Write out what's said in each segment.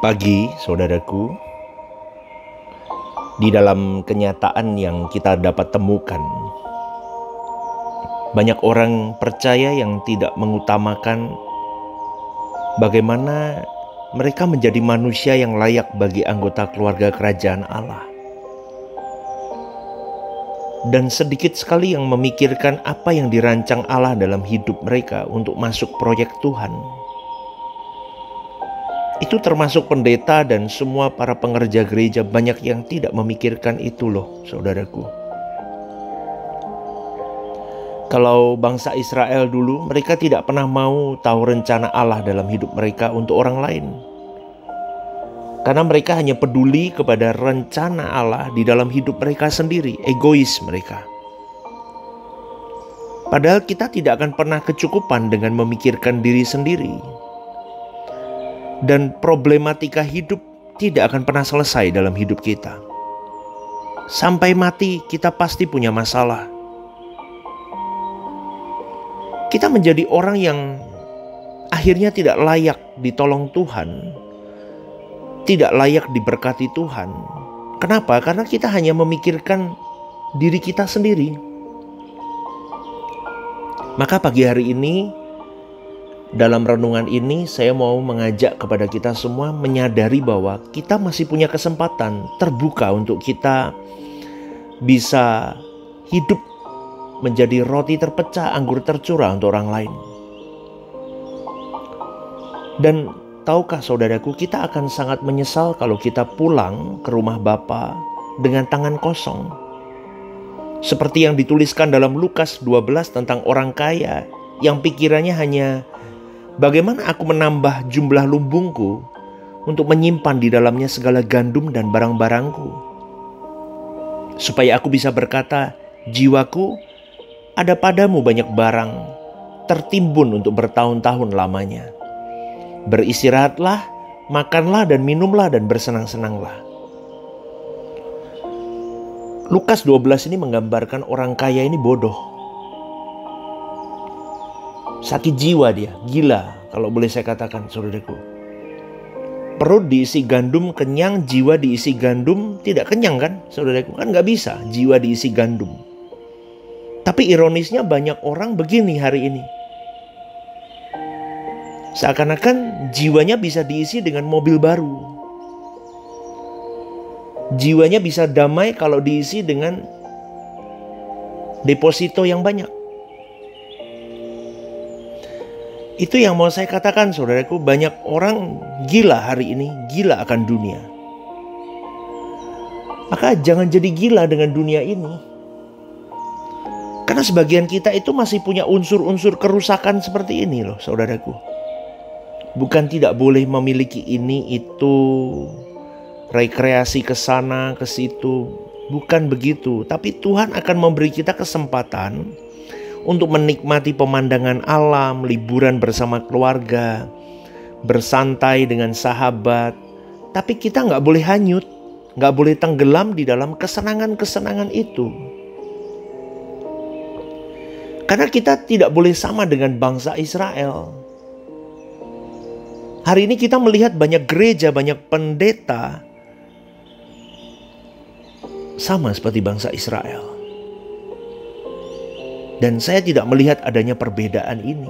Pagi, saudaraku, di dalam kenyataan yang kita dapat temukan, banyak orang percaya yang tidak mengutamakan bagaimana mereka menjadi manusia yang layak bagi anggota keluarga kerajaan Allah. Dan sedikit sekali yang memikirkan apa yang dirancang Allah dalam hidup mereka untuk masuk proyek Tuhan. Itu termasuk pendeta dan semua para pengerja gereja, banyak yang tidak memikirkan itu loh, saudaraku. Kalau bangsa Israel dulu, mereka tidak pernah mau tahu rencana Allah dalam hidup mereka untuk orang lain. Karena mereka hanya peduli kepada rencana Allah di dalam hidup mereka sendiri, egois mereka. Padahal kita tidak akan pernah kecukupan dengan memikirkan diri sendiri. Dan problematika hidup tidak akan pernah selesai dalam hidup kita. Sampai mati kita pasti punya masalah. Kita menjadi orang yang akhirnya tidak layak ditolong Tuhan, tidak layak diberkati Tuhan. Kenapa? Karena kita hanya memikirkan diri kita sendiri. Maka pagi hari ini, dalam renungan ini saya mau mengajak kepada kita semua menyadari bahwa kita masih punya kesempatan terbuka untuk kita bisa hidup menjadi roti terpecah, anggur tercurah untuk orang lain. Dan tahukah saudaraku, kita akan sangat menyesal kalau kita pulang ke rumah Bapa dengan tangan kosong. Seperti yang dituliskan dalam Lukas 12 tentang orang kaya yang pikirannya hanya bagaimana aku menambah jumlah lumbungku untuk menyimpan di dalamnya segala gandum dan barang-barangku, supaya aku bisa berkata, jiwaku ada padamu banyak barang, tertimbun untuk bertahun-tahun lamanya. Beristirahatlah, makanlah dan minumlah dan bersenang-senanglah. Lukas 12 ini menggambarkan orang kaya ini bodoh. Sakit jiwa dia, gila kalau boleh saya katakan, saudaraku. Perut diisi gandum kenyang, jiwa diisi gandum tidak kenyang kan, saudaraku? Kan gak bisa jiwa diisi gandum. Tapi ironisnya banyak orang begini hari ini. Seakan-akan jiwanya bisa diisi dengan mobil baru. Jiwanya bisa damai kalau diisi dengan deposito yang banyak. Itu yang mau saya katakan, saudaraku, banyak orang gila hari ini, gila akan dunia. Maka jangan jadi gila dengan dunia ini. Karena sebagian kita itu masih punya unsur-unsur kerusakan seperti ini loh, saudaraku. Bukan tidak boleh memiliki ini, itu, rekreasi ke sana, ke situ. Bukan begitu. Tapi Tuhan akan memberi kita kesempatan untuk menikmati pemandangan alam, liburan bersama keluarga, bersantai dengan sahabat. Tapi kita gak boleh hanyut, gak boleh tenggelam di dalam kesenangan-kesenangan itu. Karena kita tidak boleh sama dengan bangsa Israel. Hari ini kita melihat banyak gereja, banyak pendeta sama seperti bangsa Israel. Dan saya tidak melihat adanya perbedaan ini.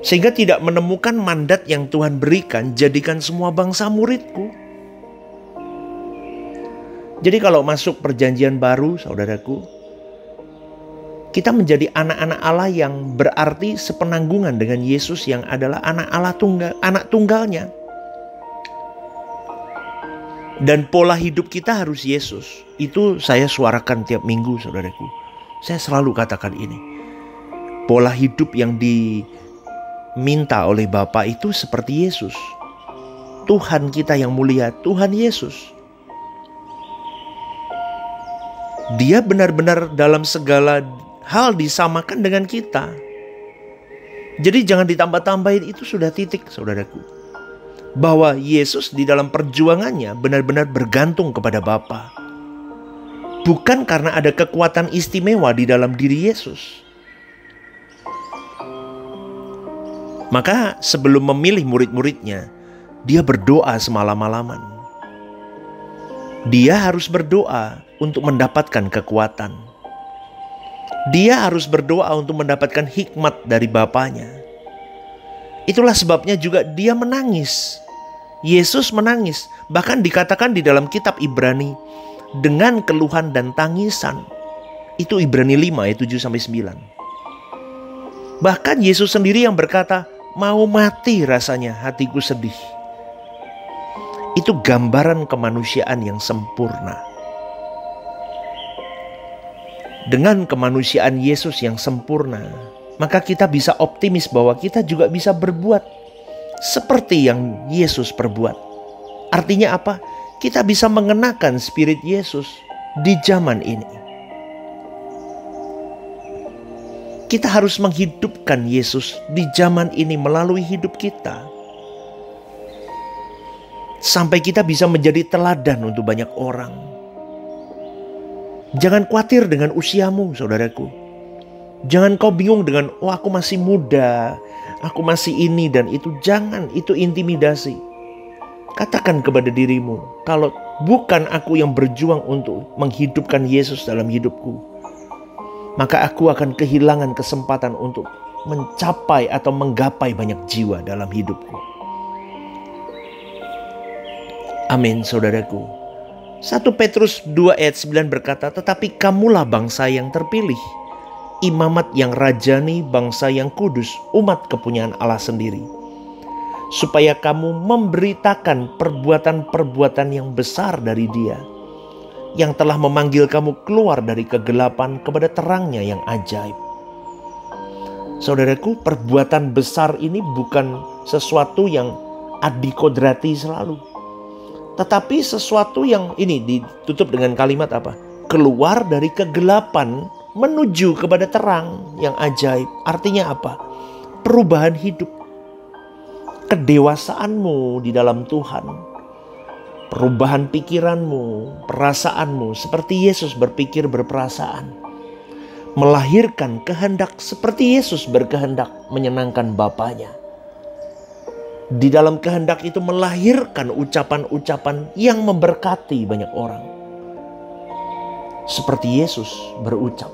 Sehingga tidak menemukan mandat yang Tuhan berikan, jadikan semua bangsa muridku. Jadi kalau masuk perjanjian baru, saudaraku, kita menjadi anak-anak Allah yang berarti sepenanggungan dengan Yesus yang adalah anak Allah tunggal, anak tunggalnya. Dan pola hidup kita harus Yesus. Itu saya suarakan tiap minggu, saudaraku. Saya selalu katakan ini. Pola hidup yang diminta oleh Bapa itu seperti Yesus. Tuhan kita yang mulia, Tuhan Yesus. Dia benar-benar dalam segala hal disamakan dengan kita. Jadi jangan ditambah-tambahin, itu sudah titik, saudaraku. Bahwa Yesus di dalam perjuangannya benar-benar bergantung kepada Bapa. Bukan karena ada kekuatan istimewa di dalam diri Yesus. Maka sebelum memilih murid-muridnya, dia berdoa semalam-malaman. Dia harus berdoa untuk mendapatkan kekuatan. Dia harus berdoa untuk mendapatkan hikmat dari Bapanya. Itulah sebabnya juga dia menangis. Yesus menangis. Bahkan dikatakan di dalam kitab Ibrani, dengan keluhan dan tangisan. Itu Ibrani 5 ayat 7-9. Bahkan Yesus sendiri yang berkata, mau mati rasanya hatiku sedih. Itu gambaran kemanusiaan yang sempurna. Dengan kemanusiaan Yesus yang sempurna, maka kita bisa optimis bahwa kita juga bisa berbuat seperti yang Yesus perbuat. Artinya apa? Kita bisa mengenakan spirit Yesus di zaman ini. Kita harus menghidupkan Yesus di zaman ini melalui hidup kita. Sampai kita bisa menjadi teladan untuk banyak orang. Jangan khawatir dengan usiamu, saudaraku. Jangan kau bingung dengan, oh aku masih muda, aku masih ini dan itu. Jangan, itu intimidasi. Katakan kepada dirimu, kalau bukan aku yang berjuang untuk menghidupkan Yesus dalam hidupku, maka aku akan kehilangan kesempatan untuk mencapai atau menggapai banyak jiwa dalam hidupku. Amin, saudaraku. 1 Petrus 2 ayat 9 berkata, tetapi kamulah bangsa yang terpilih, imamat yang rajani, bangsa yang kudus, umat kepunyaan Allah sendiri, supaya kamu memberitakan perbuatan-perbuatan yang besar dari Dia, yang telah memanggil kamu keluar dari kegelapan kepada terangnya yang ajaib. Saudaraku, perbuatan besar ini bukan sesuatu yang adikodrati selalu, tetapi sesuatu yang ini ditutup dengan kalimat apa? Keluar dari kegelapan menuju kepada terang yang ajaib. Artinya apa? Perubahan hidup. Kedewasaanmu di dalam Tuhan. Perubahan pikiranmu, perasaanmu seperti Yesus berpikir berperasaan. Melahirkan kehendak seperti Yesus berkehendak menyenangkan Bapanya. Di dalam kehendak itu melahirkan ucapan-ucapan yang memberkati banyak orang. Seperti Yesus berucap.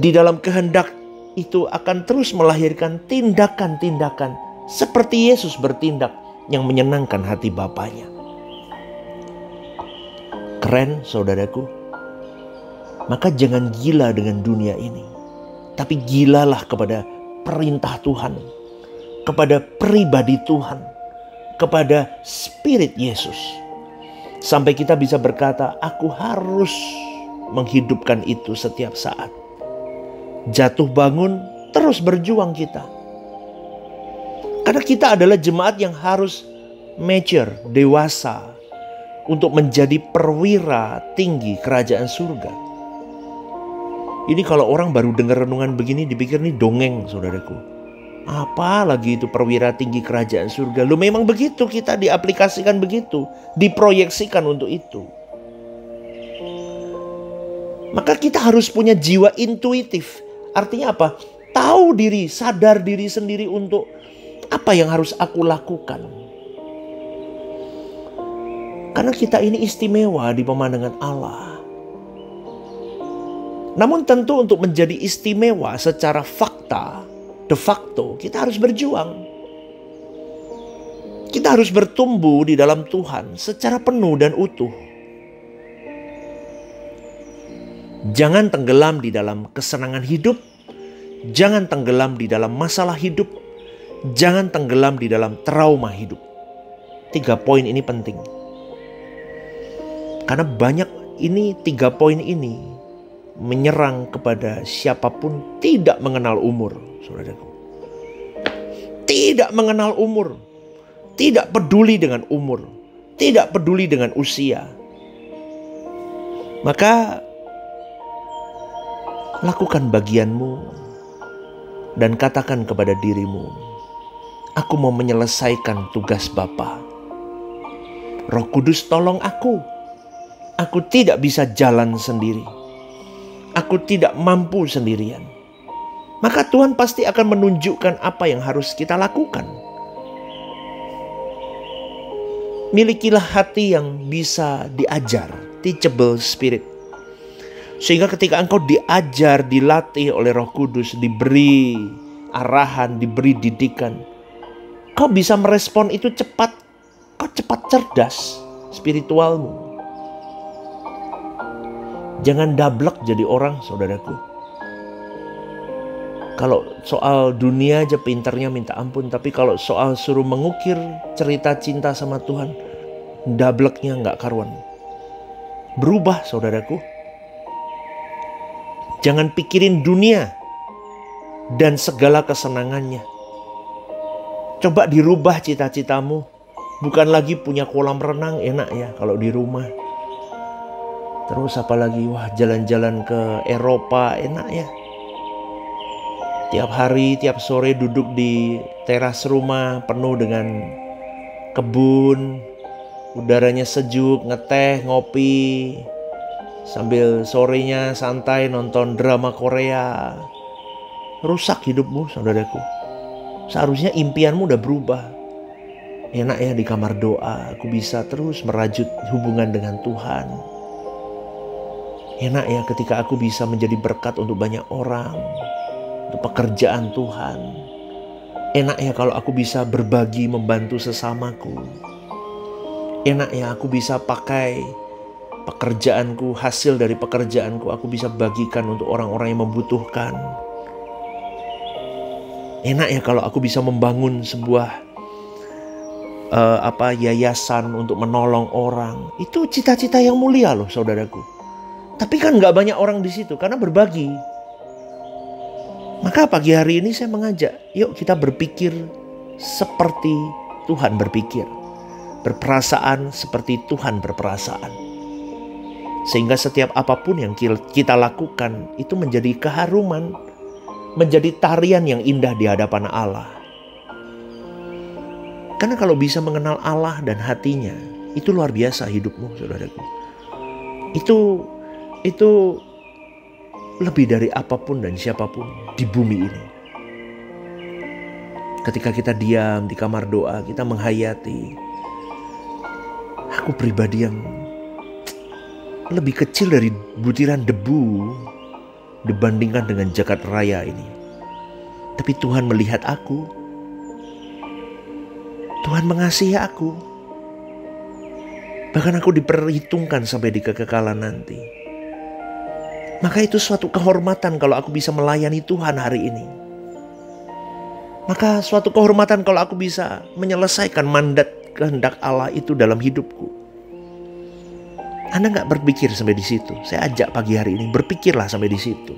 Di dalam kehendak itu akan terus melahirkan tindakan-tindakan seperti Yesus bertindak yang menyenangkan hati Bapanya. Keren, saudaraku. Maka jangan gila dengan dunia ini, tapi gilalah kepada perintah Tuhan, kepada pribadi Tuhan, kepada Spirit Yesus. Sampai kita bisa berkata, aku harus menghidupkan itu setiap saat. Jatuh bangun, terus berjuang kita. Karena kita adalah jemaat yang harus mature, dewasa, untuk menjadi perwira tinggi kerajaan surga. Ini kalau orang baru dengar renungan begini dipikir ini dongeng, saudaraku. Apa lagi itu perwira tinggi kerajaan surga? Lu memang begitu, kita diaplikasikan begitu, diproyeksikan untuk itu. Maka kita harus punya jiwa intuitif. Artinya apa? Tahu diri, sadar diri sendiri untuk apa yang harus aku lakukan. Karena kita ini istimewa di pemandangan Allah. Namun tentu untuk menjadi istimewa secara fakta, de facto, kita harus berjuang. Kita harus bertumbuh di dalam Tuhan secara penuh dan utuh. Jangan tenggelam di dalam kesenangan hidup. Jangan tenggelam di dalam masalah hidup. Jangan tenggelam di dalam trauma hidup. 3 poin ini penting. Karena banyak ini 3 poin ini menyerang kepada siapapun tidak mengenal umur, saudaraku. Tidak mengenal umur. Tidak peduli dengan umur. Tidak peduli dengan usia. Maka lakukan bagianmu dan katakan kepada dirimu, aku mau menyelesaikan tugas Bapa. Roh Kudus tolong aku. Aku tidak bisa jalan sendiri. Aku tidak mampu sendirian. Maka Tuhan pasti akan menunjukkan apa yang harus kita lakukan. Milikilah hati yang bisa diajar, teachable spirit. Sehingga ketika engkau diajar, dilatih oleh Roh Kudus, diberi arahan, diberi didikan, kau bisa merespon itu cepat. Kau cepat cerdas spiritualmu. Jangan dablek jadi orang, saudaraku. Kalau soal dunia aja pintarnya minta ampun, tapi kalau soal suruh mengukir cerita cinta sama Tuhan, dableknya nggak karuan. Berubah, saudaraku. Jangan pikirin dunia dan segala kesenangannya. Coba dirubah cita-citamu. Bukan lagi punya kolam renang, enak ya kalau di rumah. Terus apalagi, wah jalan-jalan ke Eropa, enak ya. Tiap hari, tiap sore duduk di teras rumah penuh dengan kebun. Udaranya sejuk, ngeteh, ngopi. Sambil sorenya santai nonton drama Korea. Rusak hidupmu, saudaraku. Seharusnya impianmu udah berubah. Enak ya di kamar doa, aku bisa terus merajut hubungan dengan Tuhan. Enak ya ketika aku bisa menjadi berkat untuk banyak orang, untuk pekerjaan Tuhan. Enak ya kalau aku bisa berbagi, membantu sesamaku. Enak ya aku bisa pakai pekerjaanku, hasil dari pekerjaanku aku bisa bagikan untuk orang-orang yang membutuhkan. Enak ya kalau aku bisa membangun sebuah yayasan untuk menolong orang. Itu cita-cita yang mulia loh, saudaraku. Tapi kan gak banyak orang di situ karena berbagi. Maka pagi hari ini saya mengajak, yuk kita berpikir seperti Tuhan berpikir. Berperasaan seperti Tuhan berperasaan. Sehingga setiap apapun yang kita lakukan itu menjadi keharuman, menjadi tarian yang indah di hadapan Allah. Karena kalau bisa mengenal Allah dan hatinya, itu luar biasa hidupmu, saudaraku. Itu lebih dari apapun dan siapapun di bumi ini. Ketika kita diam di kamar doa, kita menghayati, aku pribadi yang lebih kecil dari butiran debu dibandingkan dengan jagat raya ini. Tapi Tuhan melihat aku. Tuhan mengasihi aku. Bahkan aku diperhitungkan sampai di kekekalan nanti. Maka itu suatu kehormatan kalau aku bisa melayani Tuhan hari ini. Maka suatu kehormatan kalau aku bisa menyelesaikan mandat kehendak Allah itu dalam hidupku. Anda gak berpikir sampai di situ? Saya ajak pagi hari ini, berpikirlah sampai di situ.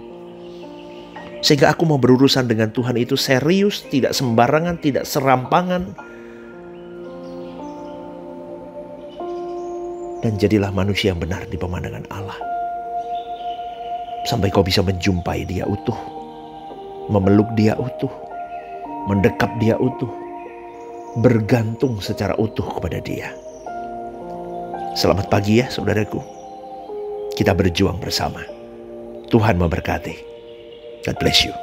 Sehingga aku mau berurusan dengan Tuhan itu serius, tidak sembarangan, tidak serampangan. Dan jadilah manusia yang benar di pemandangan Allah. Sampai kau bisa menjumpai Dia utuh, memeluk Dia utuh, mendekap Dia utuh, bergantung secara utuh kepada Dia. Selamat pagi ya saudaraku. Kita berjuang bersama. Tuhan memberkati. God bless you.